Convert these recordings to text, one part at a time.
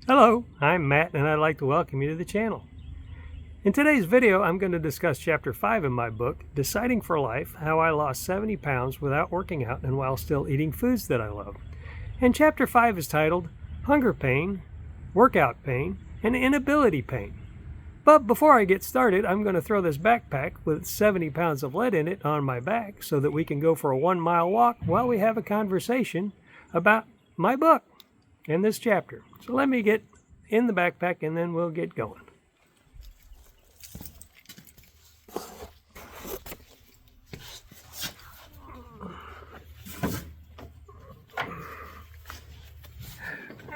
Hello, I'm Matt and I'd like to welcome you to the channel. In today's video, I'm going to discuss Chapter 5 in my book, Deciding for Life, How I Lost 70 Pounds Without Working Out and While Still Eating Foods That I Love. And Chapter 5 is titled, Hunger Pain, Workout Pain, and Inability Pain. But before I get started, I'm going to throw this backpack with 70 pounds of lead in it on my back so that we can go for a 1-mile walk while we have a conversation about my book and this chapter. So let me get in the backpack and then we'll get going.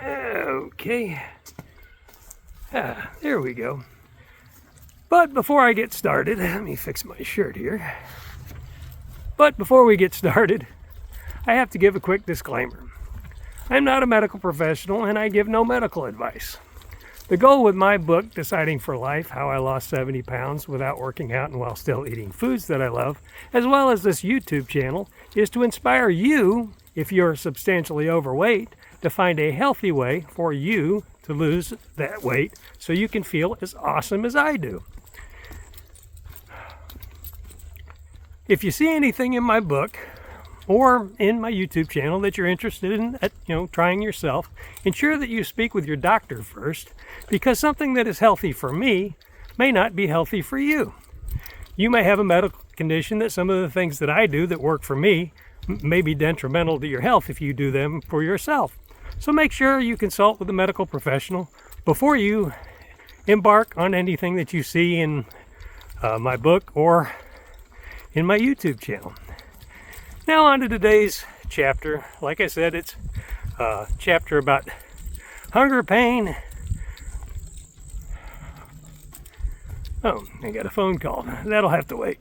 Okay. There we go. But before I get started, let me fix my shirt here. But before we get started, I have to give a quick disclaimer. I'm not a medical professional and I give no medical advice. The goal with my book, Deciding for Life, How I Lost 70 Pounds Without Working Out and While Still Eating Foods That I Love, as well as this YouTube channel, is to inspire you, if you're substantially overweight, to find a healthy way for you to lose that weight so you can feel as awesome as I do. If you see anything in my book or in my YouTube channel that you're interested in trying yourself, ensure that you speak with your doctor first, because something that is healthy for me may not be healthy for you. You may have a medical condition that some of the things that I do that work for me may be detrimental to your health if you do them for yourself. So make sure you consult with a medical professional before you embark on anything that you see in my book or in my YouTube channel. Now on to today's chapter. Like I said, it's a chapter about hunger pain. Oh, I got a phone call. That'll have to wait.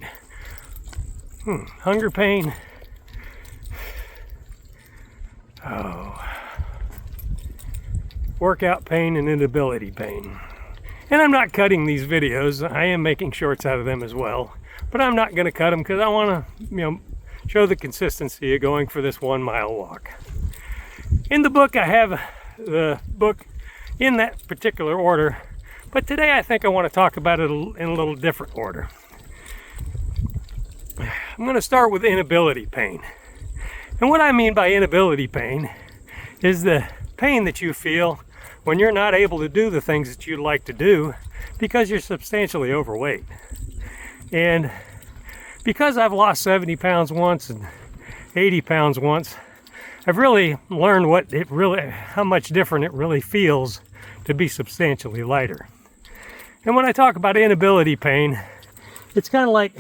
Hunger pain. Workout pain and inability pain. And I'm not cutting these videos. I am making shorts out of them as well. But I'm not going to cut them because I want to, show the consistency of going for this 1-mile walk. In the book, I have the book in that particular order, but today I think I want to talk about it in a little different order. I'm going to start with inability pain. And what I mean by inability pain is the pain that you feel when you're not able to do the things that you'd like to do because you're substantially overweight. And because I've lost 70 pounds once and 80 pounds once, I've really learned how much different it really feels to be substantially lighter. And when I talk about inability pain, it's kind of like,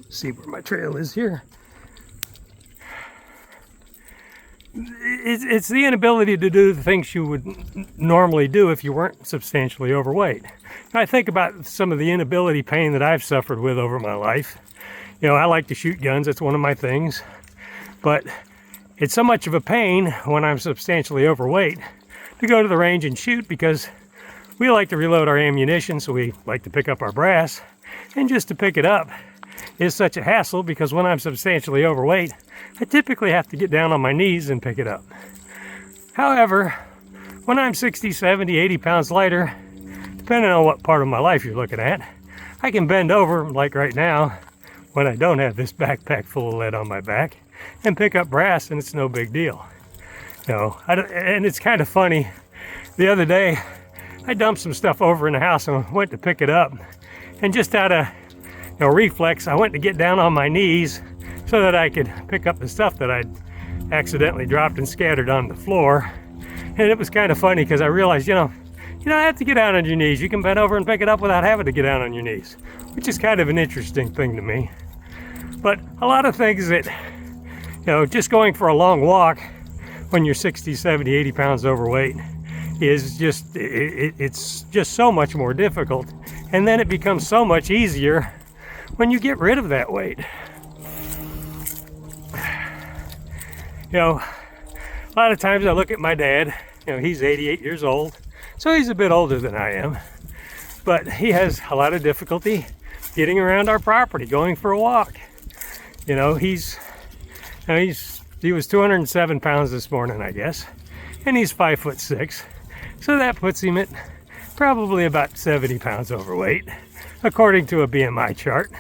see where my trail is here. It's the inability to do the things you would normally do if you weren't substantially overweight. And I think about some of the inability pain that I've suffered with over my life. I like to shoot guns, that's one of my things. But it's so much of a pain when I'm substantially overweight to go to the range and shoot because we like to reload our ammunition, so we like to pick up our brass. And just to pick it up is such a hassle because when I'm substantially overweight, I typically have to get down on my knees and pick it up. However, when I'm 60, 70, 80 pounds lighter, depending on what part of my life you're looking at, I can bend over, like right now, when I don't have this backpack full of lead on my back, and pick up brass, and it's no big deal. And it's kind of funny. The other day, I dumped some stuff over in the house and went to pick it up, and just out of reflex, I went to get down on my knees so that I could pick up the stuff that I'd accidentally dropped and scattered on the floor. And it was kind of funny because I realized, you don't have to get down on your knees. You can bend over and pick it up without having to get down on your knees, which is kind of an interesting thing to me. But a lot of things that, just going for a long walk when you're 60, 70, 80 pounds overweight is just, it's just so much more difficult. And then it becomes so much easier when you get rid of that weight. A lot of times I look at my dad, he's 88 years old, so he's a bit older than I am, but he has a lot of difficulty getting around our property, going for a walk. He was 207 pounds this morning, I guess, and he's 5'6". So that puts him at probably about 70 pounds overweight, according to a BMI chart.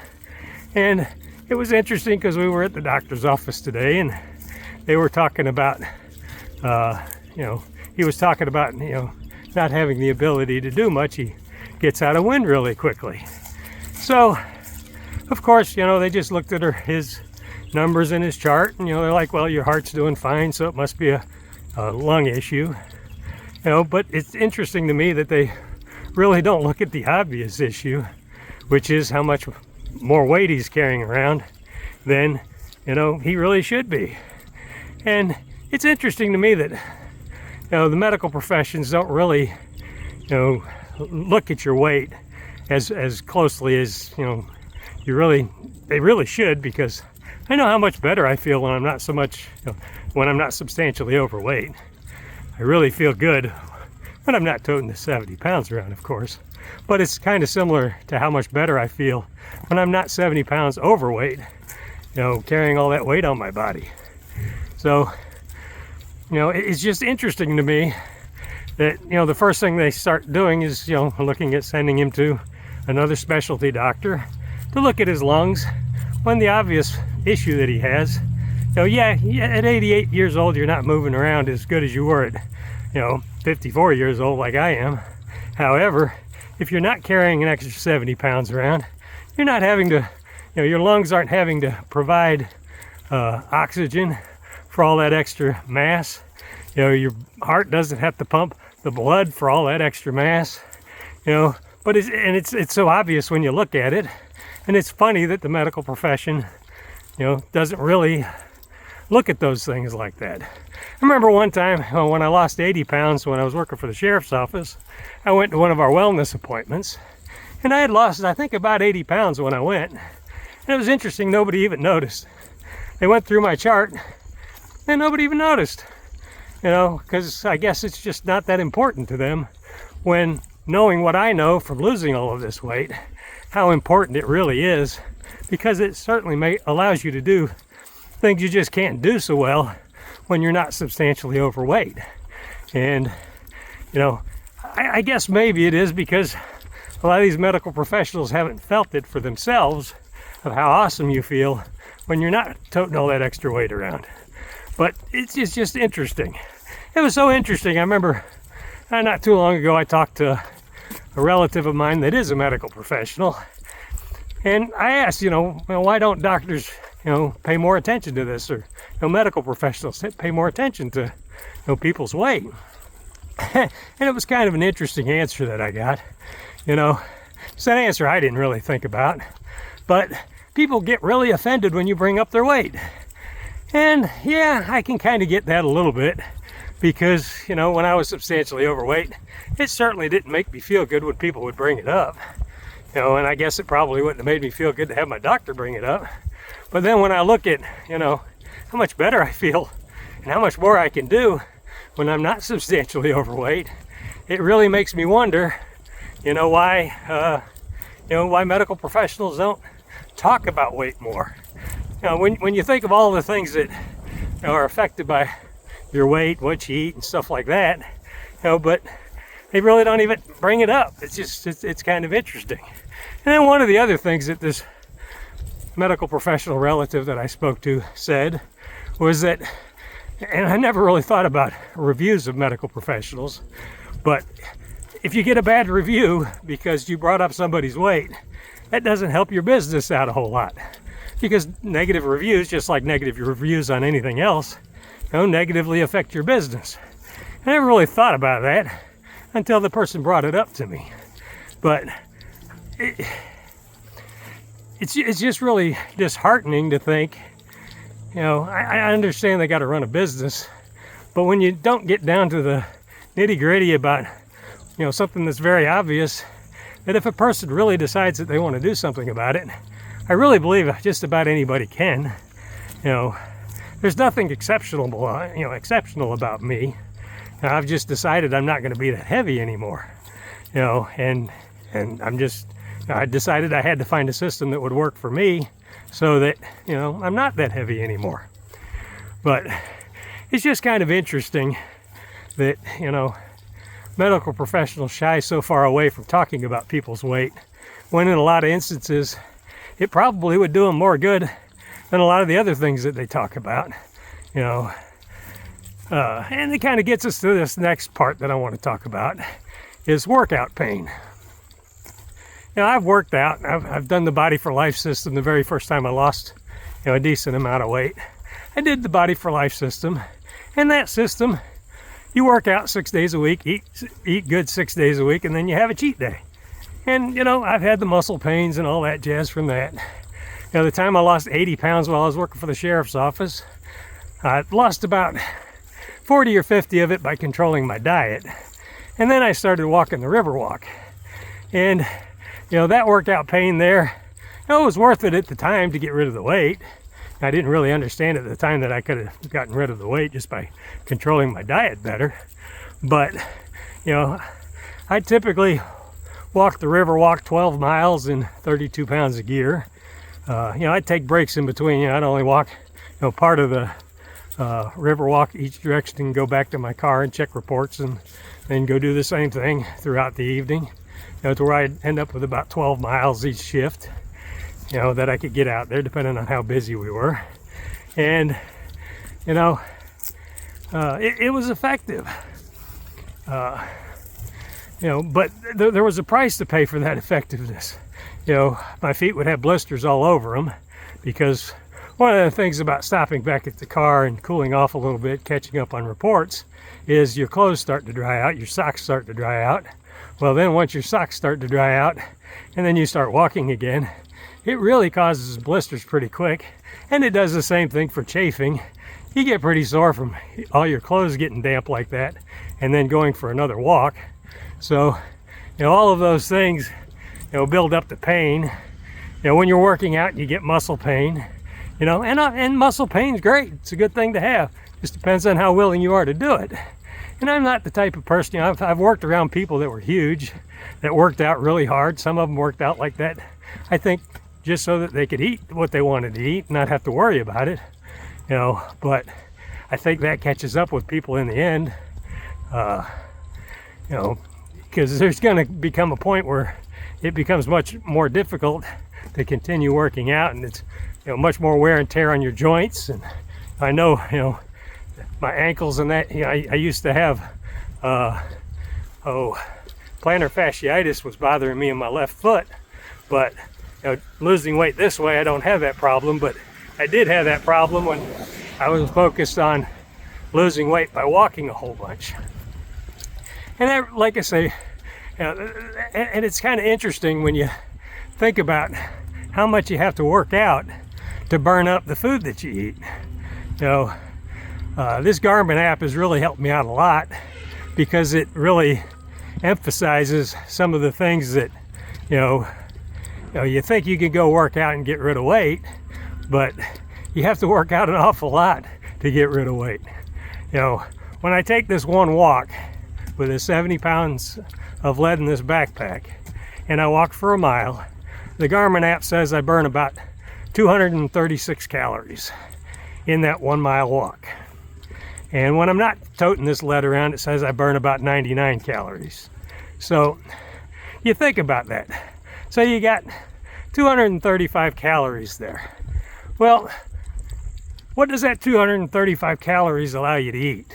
And it was interesting because we were at the doctor's office today, and they were talking about, he was talking about, not having the ability to do much. He gets out of wind really quickly. So, of course, they just looked at his numbers in his chart, and they're like, well, your heart's doing fine, so it must be a lung issue. But it's interesting to me that they really don't look at the obvious issue, which is how much more weight he's carrying around than he really should be. And it's interesting to me that the medical professions don't really look at your weight as closely as they really should, because I know how much better I feel when I'm not when I'm not substantially overweight. I really feel good when I'm not toting the 70 pounds around, of course. But it's kind of similar to how much better I feel when I'm not 70 pounds overweight, carrying all that weight on my body. So, it's just interesting to me that, the first thing they start doing is, looking at sending him to another specialty doctor to look at his lungs, when the obvious issue that he has, at 88 years old, you're not moving around as good as you were at, 54 years old like I am. However, if you're not carrying an extra 70 pounds around, you're not having to, your lungs aren't having to provide oxygen for all that extra mass. Your heart doesn't have to pump the blood for all that extra mass. But it's so obvious when you look at it. And it's funny that the medical profession, doesn't really look at those things like that. I remember one time when I lost 80 pounds when I was working for the sheriff's office, I went to one of our wellness appointments, and I had lost, I think, about 80 pounds when I went. And it was interesting, nobody even noticed. They went through my chart, and nobody even noticed, because I guess it's just not that important to them, when knowing what I know from losing all of this weight, how important it really is, because it certainly allows you to do things you just can't do so well when you're not substantially overweight. And I guess maybe it is because a lot of these medical professionals haven't felt it for themselves of how awesome you feel when you're not toting all that extra weight around. But it's just interesting. It was so interesting. I remember not too long ago I talked to a relative of mine that is a medical professional, and I asked, why don't doctors, pay more attention to this, or medical professionals pay more attention to people's weight? And it was kind of an interesting answer that I got. It's an answer I didn't really think about, but people get really offended when you bring up their weight. And yeah, I can kind of get that a little bit, because when I was substantially overweight, it certainly didn't make me feel good when people would bring it up. And I guess it probably wouldn't have made me feel good to have my doctor bring it up. But then when I look at, how much better I feel and how much more I can do when I'm not substantially overweight, it really makes me wonder, why medical professionals don't talk about weight more. When you think of all the things that are affected by your weight, what you eat, and stuff like that, but they really don't even bring it up. It's kind of interesting. And then one of the other things that this medical professional relative that I spoke to said was that, and I never really thought about reviews of medical professionals, but if you get a bad review because you brought up somebody's weight, that doesn't help your business out a whole lot. Because negative reviews, just like negative reviews on anything else, negatively affect your business. I never really thought about that until the person brought it up to me. But it's just really disheartening to think, I understand they got to run a business, but when you don't get down to the nitty-gritty about, something that's very obvious, that if a person really decides that they want to do something about it, I really believe just about anybody can. There's nothing exceptional about me. I've just decided I'm not going to be that heavy anymore. And I decided I had to find a system that would work for me so that, I'm not that heavy anymore. But it's just kind of interesting that, you know, medical professionals shy so far away from talking about people's weight, when in a lot of instances, it probably would do them more good than a lot of the other things that they talk about, you know. And it kind of gets us to this next part that I want to talk about, is workout pain. You know, I've worked out. I've done the Body for Life system the very first time I lost, you know, a decent amount of weight. I did the Body for Life system. In that system, you work out 6 days a week, eat good 6 days a week, and then you have a cheat day. And, you know, I've had the muscle pains and all that jazz from that. You know, the time I lost 80 pounds while I was working for the sheriff's office, I lost about 40 or 50 of it by controlling my diet. And then I started walking the Riverwalk. And, you know, that workout pain there, you know, it was worth it at the time to get rid of the weight. I didn't really understand at the time that I could have gotten rid of the weight just by controlling my diet better. But, you know, I typically walk the Riverwalk 12 miles in 32 pounds of gear. You know, I take breaks in between. You know, I'd only walk, you know, part of the Riverwalk each direction and go back to my car and check reports and then go do the same thing throughout the evening. You know, to where I'd end up with about 12 miles each shift, you know, that I could get out there depending on how busy we were. And, you know, it was effective. You know, but there was a price to pay for that effectiveness. You know, my feet would have blisters all over them because one of the things about stopping back at the car and cooling off a little bit, catching up on reports, is your clothes start to dry out, your socks start to dry out. Well, then once your socks start to dry out and then you start walking again, it really causes blisters pretty quick. And it does the same thing for chafing. You get pretty sore from all your clothes getting damp like that and then going for another walk. So, you know, all of those things, you know, build up the pain. You know, when you're working out, you get muscle pain, you know, and muscle pain's great. It's a good thing to have. Just depends on how willing you are to do it. And I'm not the type of person, you know, I've worked around people that were huge, that worked out really hard. Some of them worked out like that, I think, just so that they could eat what they wanted to eat and not have to worry about it, you know. But I think that catches up with people in the end, you know, because there's going to become a point where it becomes much more difficult to continue working out, and it's, you know, much more wear and tear on your joints. And I know, you know, my ankles and that, you know, I used to have plantar fasciitis was bothering me in my left foot, but, you know, losing weight this way, I don't have that problem. But I did have that problem when I was focused on losing weight by walking a whole bunch. And that, like I say, you know, and it's kind of interesting when you think about how much you have to work out to burn up the food that you eat. You know, this Garmin app has really helped me out a lot because it really emphasizes some of the things that, you think you can go work out and get rid of weight, but you have to work out an awful lot to get rid of weight. You know, when I take this one walk with the 70 pounds of lead in this backpack and I walk for a mile, the Garmin app says I burn about 236 calories in that 1 mile walk. And when I'm not toting this lead around, it says I burn about 99 calories. So you think about that. So you got 235 calories there. Well, what does that 235 calories allow you to eat?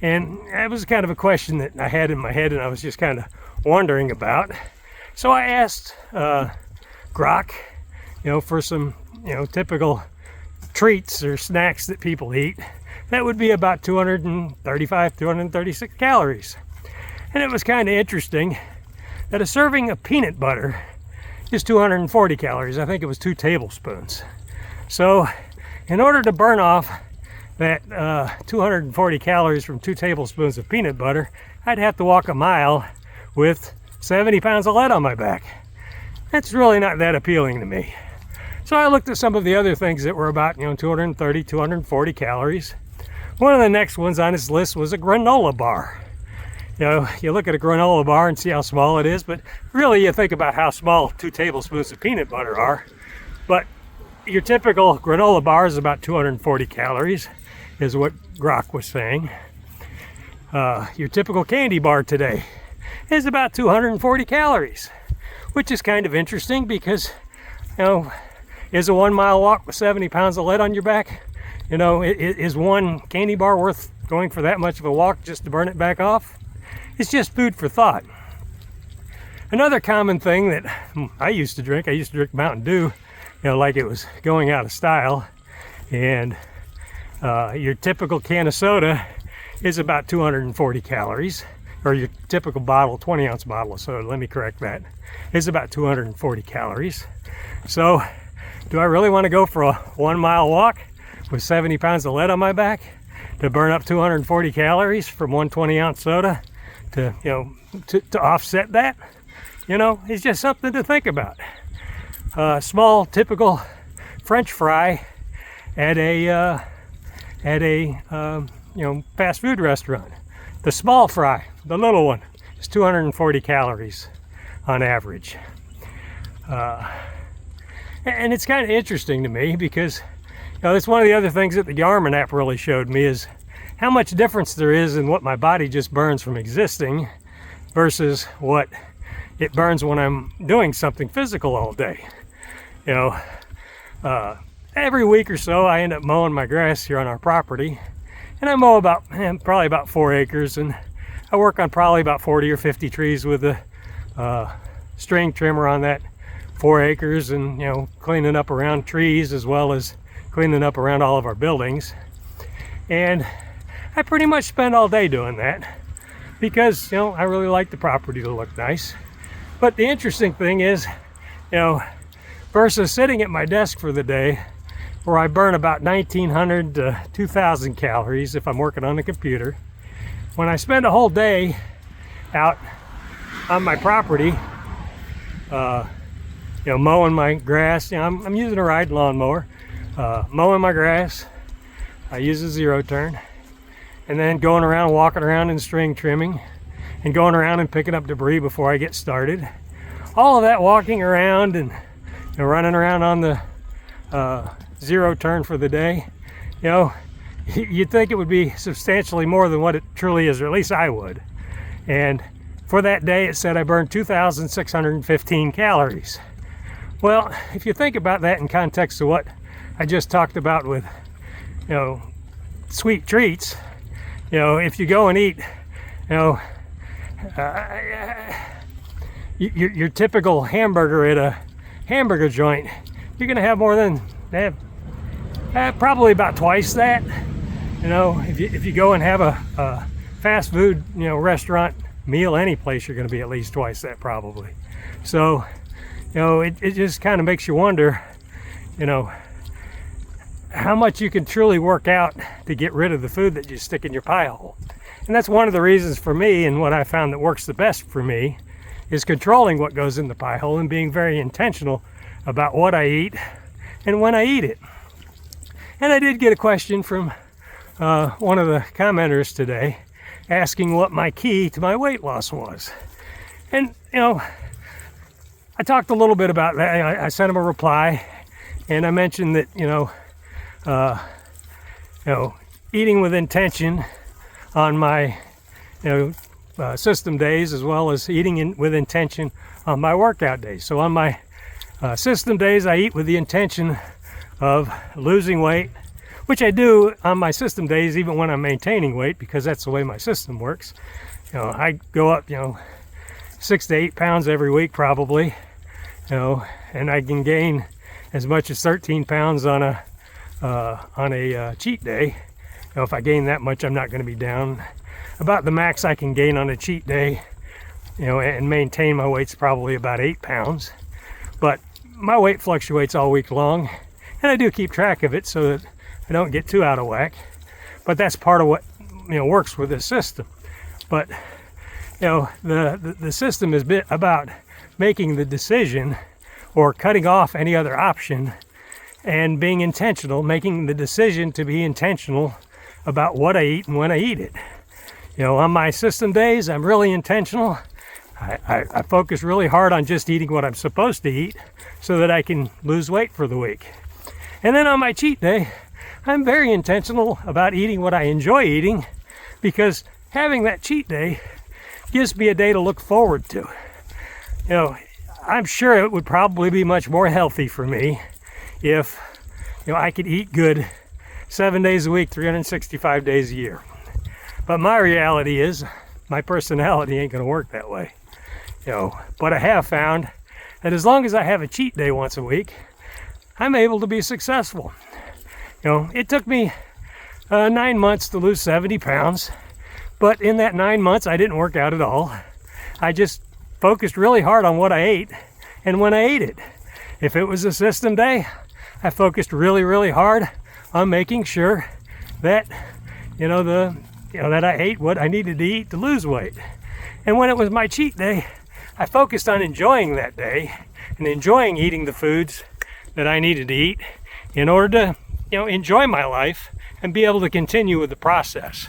And that was kind of a question that I had in my head and I was just kind of wondering about. So I asked Grok, you know, for some, you know, typical treats or snacks that people eat. That would be about 235, 236 calories. And it was kind of interesting that a serving of peanut butter is 240 calories. I think it was 2 tablespoons. So in order to burn off that 240 calories from 2 tablespoons of peanut butter, I'd have to walk a mile with 70 pounds of lead on my back. That's really not that appealing to me. So I looked at some of the other things that were about, you know, 230, 240 calories. One of the next ones on his list was a granola bar. You know, you look at a granola bar and see how small it is, but really you think about how small 2 tablespoons of peanut butter are. But your typical granola bar is about 240 calories, is what Grok was saying. Your typical candy bar today is about 240 calories, which is kind of interesting because, is a 1 mile walk with 70 pounds of lead on your back, is one candy bar worth going for that much of a walk just to burn it back off? It's just food for thought. Another common thing that I used to drink Mountain Dew, like it was going out of style. And your typical can of soda is about 240 calories, or your typical 20-ounce bottle of soda, let me correct that, is about 240 calories. So do I really want to go for a 1 mile walk with 70 pounds of lead on my back to burn up 240 calories from one 20-ounce soda to offset that? It's just something to think about. Small typical French fry at a fast food restaurant. The small fry, the little one, is 240 calories on average. And it's kind of interesting to me because that's one of the other things that the Garmin app really showed me is how much difference there is in what my body just burns from existing versus what it burns when I'm doing something physical all day. Every week or so I end up mowing my grass here on our property, and I mow probably about 4 acres, and I work on probably about 40 or 50 trees with a string trimmer on that 4 acres, and cleaning up around trees as well as cleaning up around all of our buildings. And I pretty much spend all day doing that because I really like the property to look nice. But the interesting thing is, versus sitting at my desk for the day where I burn about 1,900 to 2,000 calories if I'm working on the computer, when I spend a whole day out on my property, mowing my grass, I'm using a ride lawnmower, mowing my grass, I use a 0-turn, and then going around, walking around and string trimming, and going around and picking up debris before I get started. All of that walking around and running around on the 0-turn for the day, you'd think it would be substantially more than what it truly is, or at least I would. And for that day, it said I burned 2,615 calories. Well, if you think about that in context of what I just talked about with, sweet treats, if you go and eat, your typical hamburger at a hamburger joint, you're going to have more than probably about twice that. If you go and have a fast food restaurant meal any place, you're going to be at least twice that probably. So it just kind of makes you wonder how much you can truly work out to get rid of the food that you stick in your pie hole. And that's one of the reasons for me, and what I found that works the best for me, is controlling what goes in the pie hole and being very intentional about what I eat and when I eat it. And I did get a question from one of the commenters today asking what my key to my weight loss was. And, I talked a little bit about that. I sent him a reply, and I mentioned that, eating with intention on my, system days, as well as eating with intention on my workout days. So on my system days, I eat with the intention of losing weight, which I do on my system days even when I'm maintaining weight, because that's the way my system works. I go up 6 to 8 pounds every week probably, and I can gain as much as 13 pounds on a cheat day. If I gain that much, I'm not going to be down. About the max I can gain on a cheat day, and maintain my weight's probably about 8 pounds. But my weight fluctuates all week long, and I do keep track of it so that I don't get too out of whack. But that's part of what works with this system. But the system is about making the decision or cutting off any other option and being intentional, making the decision to be intentional about what I eat and when I eat it. On my system days, I'm really intentional. I focus really hard on just eating what I'm supposed to eat so that I can lose weight for the week. And then on my cheat day, I'm very intentional about eating what I enjoy eating, because having that cheat day gives me a day to look forward to. You know, I'm sure it would probably be much more healthy for me if, you know, I could eat good 7 days a week, 365 days a year. But my reality is, my personality ain't gonna work that way. You know, but I have found that as long as I have a cheat day once a week, I'm able to be successful. You know, it took me 9 months to lose 70 pounds, but in that 9 months, I didn't work out at all. I just focused really hard on what I ate and when I ate it. If it was a system day, I focused really, really hard on making sure that, that I ate what I needed to eat to lose weight. And when it was my cheat day, I focused on enjoying that day and enjoying eating the foods that I needed to eat in order to, enjoy my life and be able to continue with the process.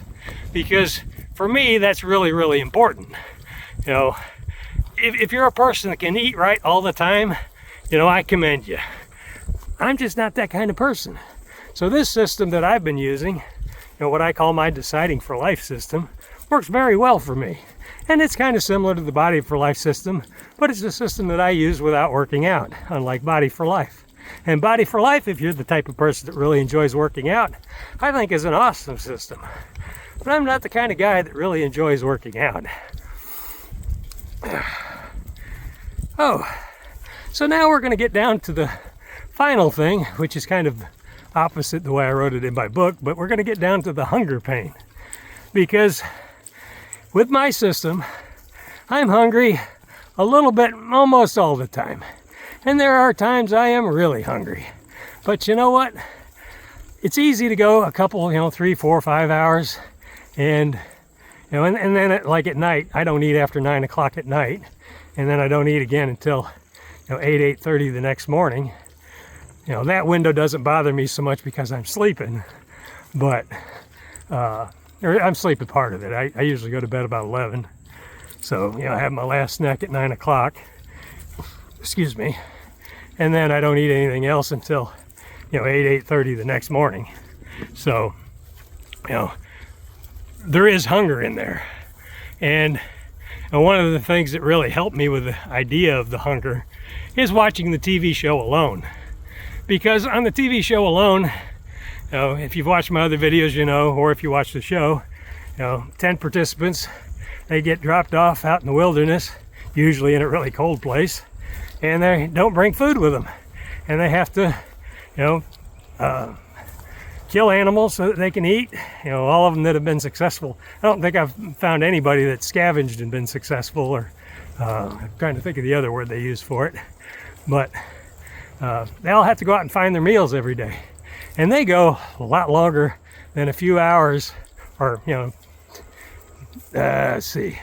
Because for me, that's really, really important. You know, if you're a person that can eat right all the time, I commend you. I'm just not that kind of person. So this system that I've been using, what I call my deciding for life system, works very well for me. And it's kind of similar to the Body for Life system, but it's a system that I use without working out, unlike Body for Life. And Body for Life, if you're the type of person that really enjoys working out, I think is an awesome system. But I'm not the kind of guy that really enjoys working out. Oh, so now we're going to get down to the final thing, which is kind of opposite the way I wrote it in my book, but we're going to get down to the hunger pain. Because with my system, I'm hungry a little bit almost all the time. And there are times I am really hungry. But you know what? It's easy to go a couple, 3, 4, 5 hours. And, and then like at night, I don't eat after 9 o'clock at night. And then I don't eat again until, 8:30 the next morning. That window doesn't bother me so much because I'm sleeping. But, or I'm sleeping part of it. I usually go to bed about 11. So, I have my last snack at 9 o'clock. Excuse me. And then I don't eat anything else until, 8:30 the next morning. So, there is hunger in there. And one of the things that really helped me with the idea of the hunger is watching the TV show Alone. Because on the TV show Alone, if you've watched my other videos, or if you watch the show, 10 participants, they get dropped off out in the wilderness, usually in a really cold place, and they don't bring food with them. And they have to, kill animals so that they can eat. All of them that have been successful. I don't think I've found anybody that's scavenged and been successful, or I'm trying to think of the other word they use for it. But they all have to go out and find their meals every day. And they go a lot longer than a few hours, or, let's see,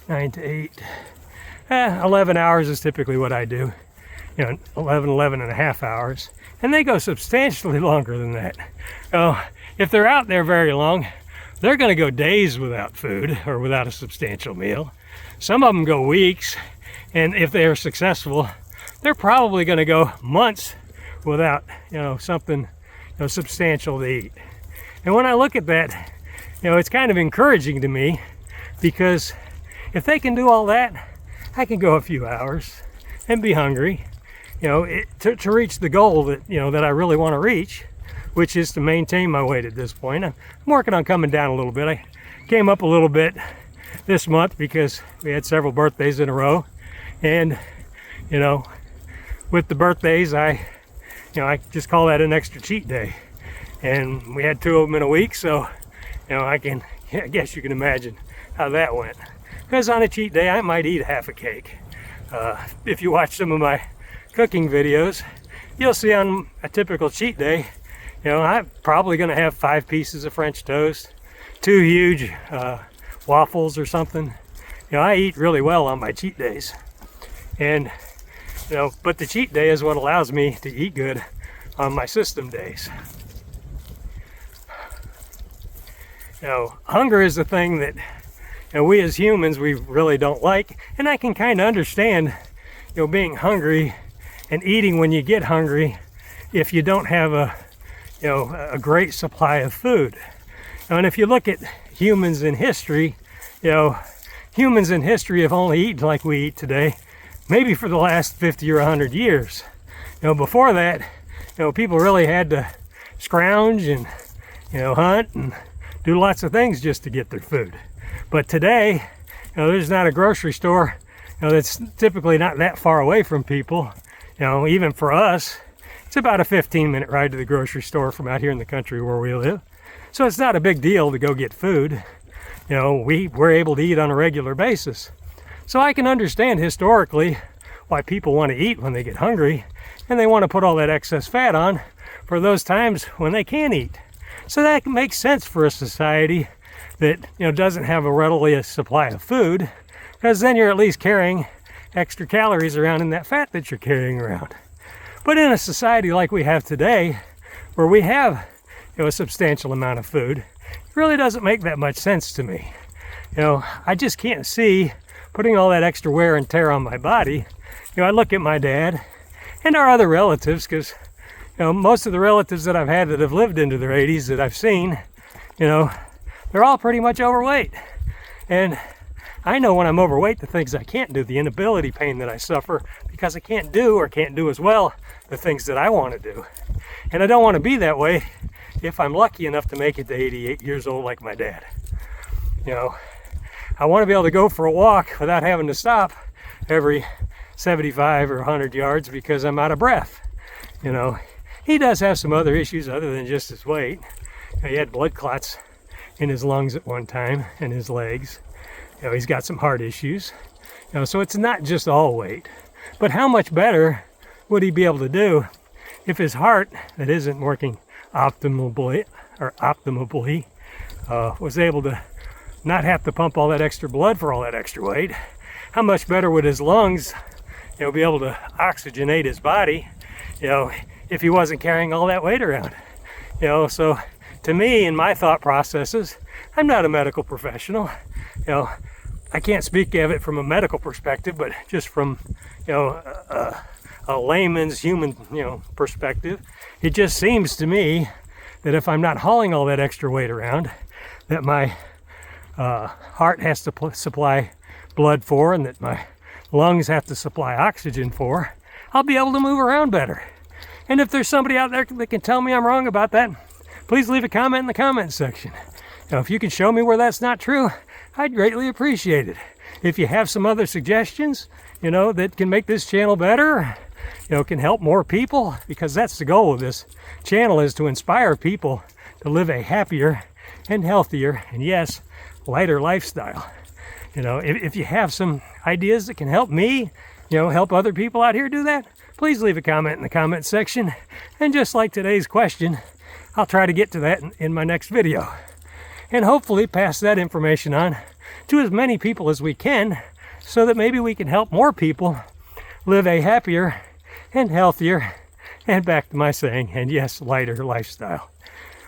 9 to 8, 11 hours is typically what I do. 11 and a half hours. And they go substantially longer than that. If they're out there very long, they're going to go days without food or without a substantial meal. Some of them go weeks, and if they are successful, they're probably going to go months without, something, substantial to eat. And when I look at that, it's kind of encouraging to me, because if they can do all that, I can go a few hours and be hungry, to reach the goal that, that I really want to reach, which is to maintain my weight at this point. I'm working on coming down a little bit. I came up a little bit this month because we had several birthdays in a row. And, with the birthdays, I just call that an extra cheat day. And we had 2 of them in a week, so, I guess you can imagine how that went. Because on a cheat day, I might eat half a cake. If you watch some of my cooking videos, you'll see on a typical cheat day, I'm probably going to have 5 pieces of French toast, 2 huge waffles or something. I eat really well on my cheat days. And, but the cheat day is what allows me to eat good on my system days. Hunger is a thing that, we as humans, we really don't like. And I can kind of understand, being hungry and eating when you get hungry if you don't have a great supply of food. And if you look at humans in history, you know, humans in history have only eaten like we eat today, maybe for the last 50 or 100 years. You know, before that, you know, people really had to scrounge and, you know, hunt and do lots of things just to get their food. But today, you know, there's not a grocery store, you know, that's typically not that far away from people. You know, even for us, it's about a 15-minute ride to the grocery store from out here in the country where we live. So it's not a big deal to go get food. You know, we're able to eat on a regular basis. So I can understand historically why people want to eat when they get hungry, and they want to put all that excess fat on for those times when they can't eat. So that makes sense for a society that, you know, doesn't have a readily supply of food, because then you're at least carrying extra calories around in that fat that you're carrying around. But in a society like we have today, where we have, you know, a substantial amount of food, it really doesn't make that much sense to me. You know, I just can't see putting all that extra wear and tear on my body. You know, I look at my dad and our other relatives, because, you know, most of the relatives that I've had that have lived into their 80s that I've seen, you know, they're all pretty much overweight. And I know when I'm overweight, the things I can't do, the inability pain that I suffer because I can't do or can't do as well the things that I want to do. And I don't want to be that way if I'm lucky enough to make it to 88 years old like my dad. You know, I want to be able to go for a walk without having to stop every 75 or 100 yards because I'm out of breath. You know, he does have some other issues other than just his weight. You know, he had blood clots in his lungs at one time and his legs. You know, he's got some heart issues. You know, so it's not just all weight. But how much better would he be able to do if his heart, that isn't working optimally, was able to not have to pump all that extra blood for all that extra weight? How much better would his lungs, you know, be able to oxygenate his body, you know, if he wasn't carrying all that weight around? You know, so to me, in my thought processes, I'm not a medical professional. You know, I can't speak of it from a medical perspective, but just from, you know, a layman's human, you know, perspective, it just seems to me that if I'm not hauling all that extra weight around, that my heart has to supply blood for, and that my lungs have to supply oxygen for, I'll be able to move around better. And if there's somebody out there that can tell me I'm wrong about that, please leave a comment in the comment section. Now, if you can show me where that's not true, I'd greatly appreciate it. If you have some other suggestions, you know, that can make this channel better, you know, can help more people, because that's the goal of this channel, is to inspire people to live a happier and healthier and, yes, lighter lifestyle. You know, if you have some ideas that can help me, you know, help other people out here do that, please leave a comment in the comment section. And just like today's question, I'll try to get to that in my next video. And hopefully pass that information on to as many people as we can, so that maybe we can help more people live a happier and healthier, and back to my saying, and yes, lighter lifestyle.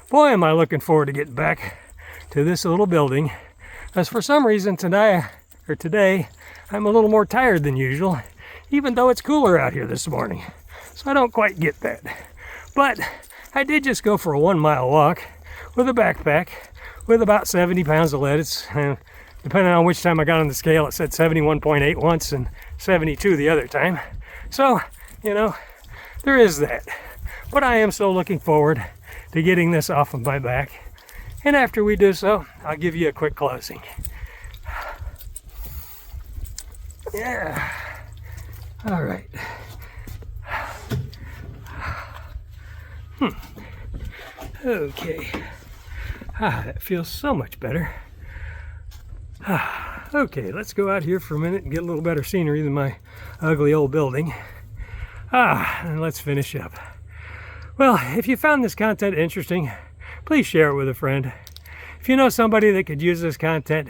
Boy, am I looking forward to getting back to this little building, as for some reason today I'm a little more tired than usual, even though it's cooler out here this morning. So I don't quite get that. But I did just go for a 1 mile walk with a backpack with about 70 pounds of lead. It's, depending on which time I got on the scale, it said 71.8 once and 72 the other time. So, you know, there is that. But I am so looking forward to getting this off of my back. And after we do so, I'll give you a quick closing. Yeah. All right. Okay. That feels so much better. Okay, let's go out here for a minute and get a little better scenery than my ugly old building. And let's finish up. Well, if you found this content interesting, please share it with a friend. If you know somebody that could use this content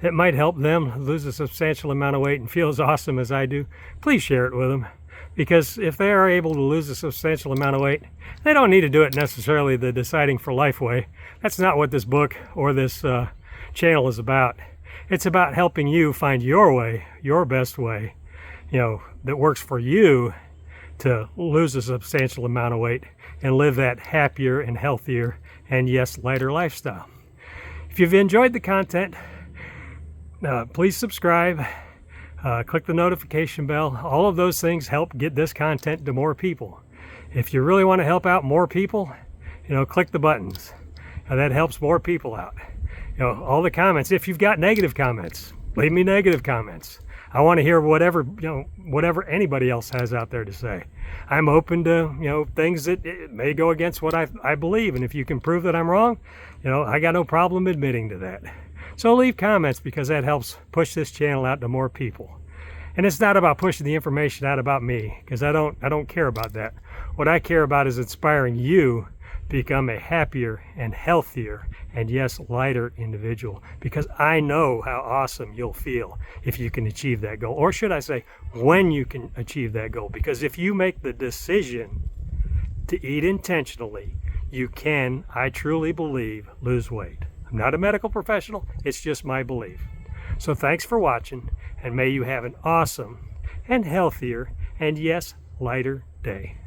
that might help them lose a substantial amount of weight and feel as awesome as I do, please share it with them. Because if they are able to lose a substantial amount of weight, they don't need to do it necessarily the Deciding for Life way. That's not what this book or this channel is about. It's about helping you find your way, your best way, you know, that works for you to lose a substantial amount of weight and live that happier and healthier and, yes, lighter lifestyle. If you've enjoyed the content, please subscribe, click the notification bell. All of those things help get this content to more people. If you really want to help out more people, click the buttons. That helps more people out. All the comments, if you've got negative comments, leave me negative comments. I want to hear whatever anybody else has out there to say. I'm open to, things that may go against what I believe. And if you can prove that I'm wrong, I got no problem admitting to that. So leave comments, because that helps push this channel out to more people. And it's not about pushing the information out about me, because I don't care about that. What I care about is inspiring you to become a happier and healthier and, yes, lighter individual, because I know how awesome you'll feel if you can achieve that goal. Or should I say, when you can achieve that goal. Because if you make the decision to eat intentionally, you can, I truly believe, lose weight. I'm not a medical professional, it's just my belief. So thanks for watching, and may you have an awesome and healthier and, yes, lighter day.